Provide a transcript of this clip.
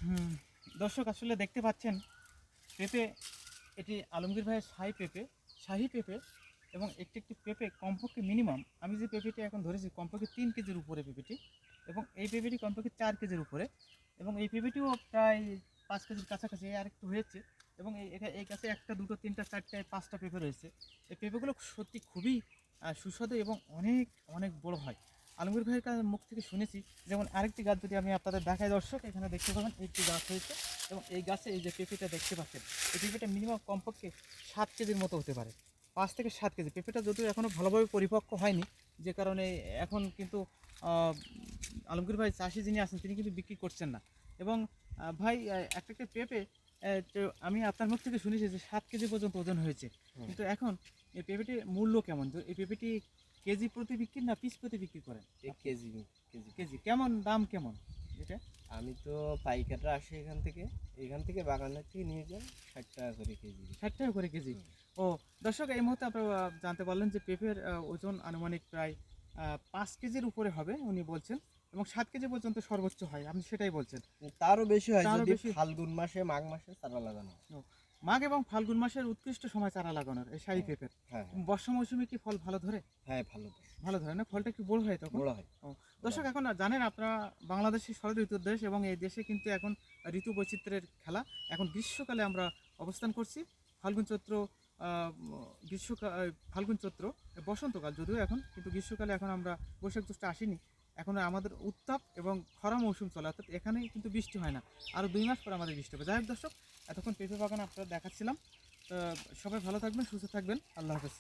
হুম, দর্শক আসলে দেখতে পাচ্ছেন পেঁপে, এটি আলমগীর ভাইয়ের শাহী পেঁপে এবং একটি একটি পেঁপে কমপক্ষে মিনিমাম, আমি যে পেঁপেটি এখন ধরেছি কমপক্ষে 3 কেজির উপরে পেঁপেটি, এবং এই পেঁপেটি কমপক্ষে 4 কেজির উপরে, এবং এই পেঁপেটিও প্রায় 5 কেজির কাছাকাছি, আর একটু হয়েছে। এবং এই গাছে একটা দুটো তিনটা চারটে পাঁচটা পেঁপে রয়েছে। এই পেঁপেগুলো সত্যি খুবই সুস্বাদু এবং অনেক অনেক বড় হয়। আলমগীর ভাইয়ের মুখ থেকে শুনেছি। যেমন আরেকটি গাছ যদি আমি আপনাদের দেখাই দর্শক, এখানে দেখতে পাবেন একটি গাছ হয়েছে, এবং এই গাছে এই যে পেঁপেটা দেখতে পাচ্ছেন, এই পেঁপেটা মিনিমাম কমপক্ষে 7 কেজির মতো হতে পারে। 5 থেকে 7 কেজি পেঁপেটা যদিও এখনও ভালোভাবে পরিপক্ক হয়নি, যে কারণে এখন কিন্তু আলমগীর ভাই চাষি যিনি আছেন তিনি কিন্তু বিক্রি করছেন না। এবং ভাই একটা একটা পেঁপে তো আমি আপনার মুখ থেকে শুনেছি যে 7 কেজি পর্যন্ত ওজন হয়েছে। কিন্তু এখন এই পেঁপেটির মূল্য কেমন? তো এই পেঁপেটি কেজি প্রতি বিক্রি না পিস প্রতি বিক্রি করেন? কেজি কেজি কেজি কেমন, দাম কেমন এটা? আমি তো পাইকাররা আসে এখান থেকে বাগানের থেকে নিয়ে যান 60 টাকা করে কেজি। 60 টাকা করে কেজি। ও দর্শক, এই মুহূর্তে আপনারা জানতে পারলেন যে পেঁপের ওজন আনুমানিক প্রায় 5 কেজির উপরে হবে উনি বলছেন, এবং 7 কেজি পর্যন্ত সর্বোচ্চ হয়, আপনি সেটাই বলছেন। তারও বেশি হয় তারও যদি বেশি। ফাল্গুন মাসে মাঘ মাসে চারা লাগানো হয়। ও, মাঘ এবং ফাল্গুন মাসের উৎকৃষ্ট সময় চারা লাগানোর এই শাহী পেঁপের। হ্যাঁ হ্যাঁ বর্ষা মৌসুমে কি ফল ভালো ধরে? হ্যাঁ, ভালো তো, ভালো ধরে না, ফলটা একটু বড় হয় তখন। বড় হয়। ও দর্শক, এখন জানেন আপনারা বাংলাদেশের শরৎ ঋতুর দেশ, এবং এই দেশে কিন্তু এখন ঋতু বৈচিত্র্যের খেলা। এখন গ্রীষ্মকালে আমরা অবস্থান করছি। ফাল্গুন চৈত্র, গ্রীষ্মকাল, ফাল্গুন চৈত্র বসন্তকাল যদিও এখন, কিন্তু গ্রীষ্মকালে এখন আমরা বৈশাখ জ্যৈষ্ঠ আসিনি। এখন আমাদের উত্তাপ এবং খরা মৌসুম চলে, অর্থাৎ এখানে কিন্তু বৃষ্টি হয় না। আরও 2 মাস পর আমাদের বৃষ্টি হবে। যাই হোক দর্শক, এতক্ষণ পেঁপে বাগান আপনারা দেখাচ্ছিলাম। তো সবাই ভালো থাকবেন, সুস্থ থাকবেন, আল্লাহ হাফেজ।